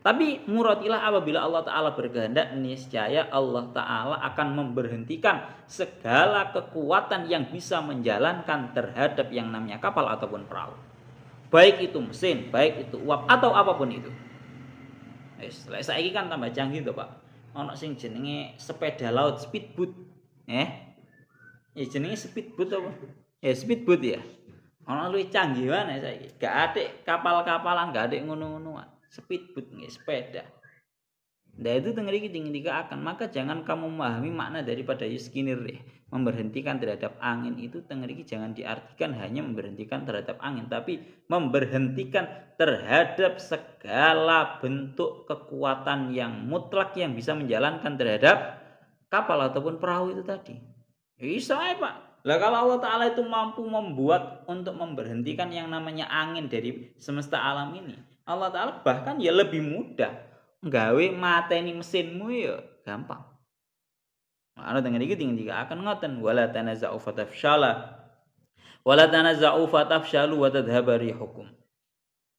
Tapi muratilah apabila Allah Ta'ala berkehendak, niscaya Allah Ta'ala akan memberhentikan segala kekuatan yang bisa menjalankan terhadap yang namanya kapal ataupun perahu. Baik itu mesin, baik itu uap atau apapun itu. Saiki kan tambah canggih toh, Pak. Ono sing jenenge sepeda laut speedboat. Ya jenenge speedboat apa? Ya speedboat ya. Ono luwih canggih wae saiki. Gak ada kapal-kapalan, gak ada ngono-ngonoan. Speedboat nggih sepeda. Nah itu tengeriki akan, maka jangan kamu memahami makna daripada yuskinir rih, memberhentikan terhadap angin itu tengeriki jangan diartikan hanya memberhentikan terhadap angin, tapi memberhentikan terhadap segala bentuk kekuatan yang mutlak yang bisa menjalankan terhadap kapal ataupun perahu itu tadi. Bisa ya Pak. Lah kalau Allah Ta'ala itu mampu membuat untuk memberhentikan yang namanya angin dari semesta alam ini, Allah Ta'ala bahkan ya lebih mudah nggawe mateni mesinmu ya gampang. Ana dengan iki akan ngoten wala tanaza'u fatafshalu wa tadhhabu rihukum.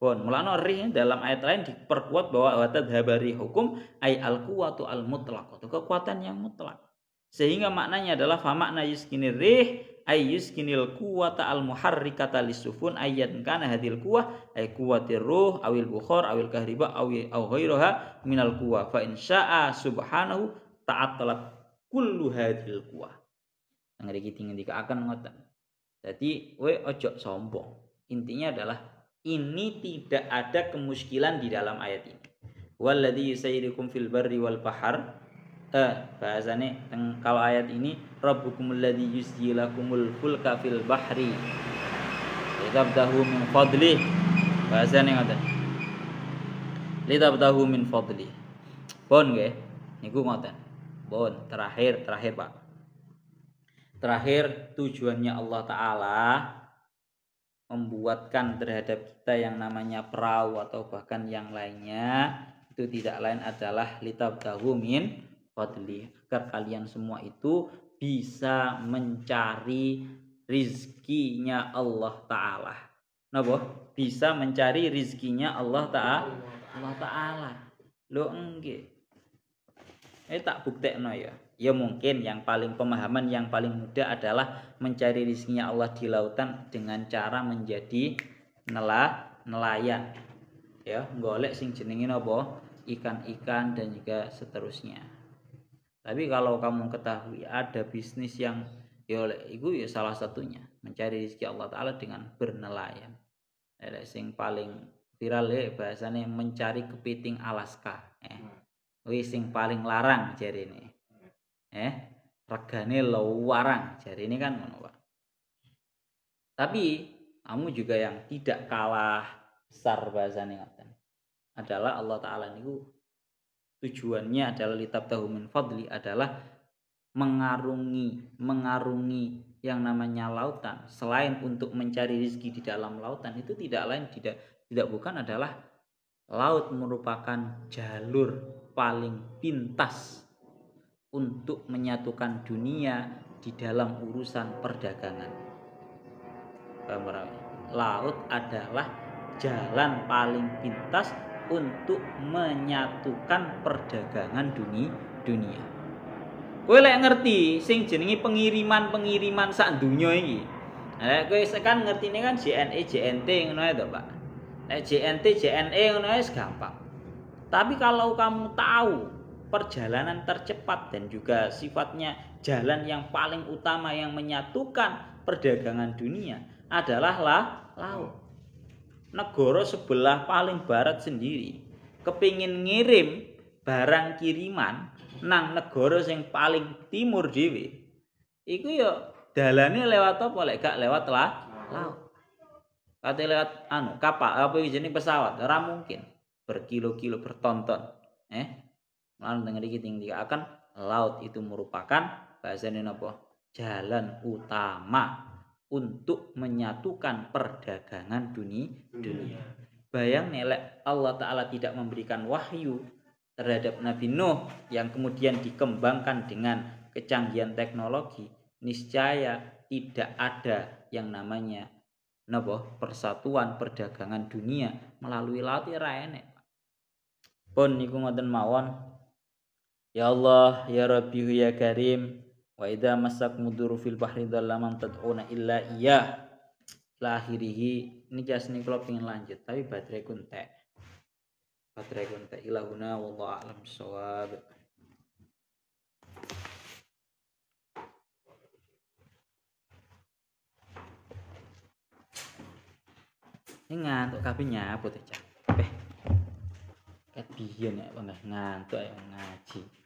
Pun mulane rih dalam ayat lain diperkuat bahwa wa tadhhabu rihukum ay al-quwatu al-mutlaq, kekuatan yang mutlak. Sehingga maknanya adalah fa makna yuskinir rih ay yuskinil quwata al-muharrikata lisufun ayyan kana hadil quwah ay quwatir ruh awil bukhar awil kahriba aw ghairaha minal quwah fa in syaa subhanahu ta'attalat kullu hadil quwah. Ngeriki akan ngoten. Jadi we ojo sombong. Intinya adalah ini tidak ada kemuskilan di dalam ayat ini. Walladzi yusayyirukum fil barri wal bahr bahasane kalau ayat ini rabbukumul ladzi yusjilakumul fulka fil bahri litabdahu min fadli, bahasane ngoten litabdahu min fadli. Pun nggih niku ngoten. Pun terakhir Pak. Terakhir tujuannya Allah Ta'ala membuatkan terhadap kita yang namanya perahu atau bahkan yang lainnya itu tidak lain adalah litabdahu min fadli, agar kalian semua itu bisa mencari rizkinya Allah Ta'ala. Napa? Bisa mencari rizkinya Allah Ta'ala. Lo enggak? Tak buktekno ya. Ya mungkin yang paling pemahaman yang paling mudah adalah mencari rizkinya Allah di lautan dengan cara menjadi nelayan. Ya, golek sing jenenge napa? Ikan-ikan dan juga seterusnya. Tapi kalau kamu ketahui ada bisnis yang ya itu ya salah satunya mencari rezeki Allah Ta'ala dengan bernelayan. Ada sing paling viral ya bahasanya mencari kepiting Alaska. Wis sing paling larang jarine. Regane luarang jarine kan ngono, Pak. Tapi kamu juga yang tidak kalah besar bahasane ngoten. Adalah Allah Ta'ala niku tujuannya adalah litabtahu min fadli adalah mengarungi yang namanya lautan. Selain untuk mencari rezeki di dalam lautan itu tidak lain tidak bukan adalah laut merupakan jalur paling pintas untuk menyatukan dunia di dalam urusan perdagangan. Laut adalah jalan paling pintas untuk menyatukan perdagangan dunia. Kowe lek ngerti sing jenenge pengiriman sak donya iki. Nek kowe kan ngertine kan JNE JNT ngono ae to, Pak. Nek JNT JNE ngono wis gampang. Tapi kalau kamu tahu perjalanan tercepat dan juga sifatnya jalan yang paling utama yang menyatukan perdagangan dunia adalah laut. Negara sebelah paling barat sendiri kepingin ngirim barang kiriman nang negara yang paling timur dhewe iku ya dalane lewat apa lek gak lewat laut. Kate lewat kapal apa jenenge pesawat ora mungkin berkilo-kilo bertonton. Lan teng mriki akan laut itu merupakan bahasane napa? Jalan utama untuk menyatukan perdagangan dunia. Bayang nelek Allah Ta'ala tidak memberikan wahyu terhadap Nabi Nuh yang kemudian dikembangkan dengan kecanggihan teknologi, niscaya tidak ada yang namanya persatuan perdagangan dunia melalui laut ora enek. Pun niku ngoten mawon. Ya Allah, ya Rabbi, ya Karim, wa idza massakumuduru fil bahri dhallaman tad'una illa iyyah. Lahirihi ini jasne kula pengen lanjut tapi baterai kuntek. Ilahuna wallahu a'lam bissawab. Ini ngantuk kabeh nyabut cah. Ket biyen ya ngantuk ayo ngaji.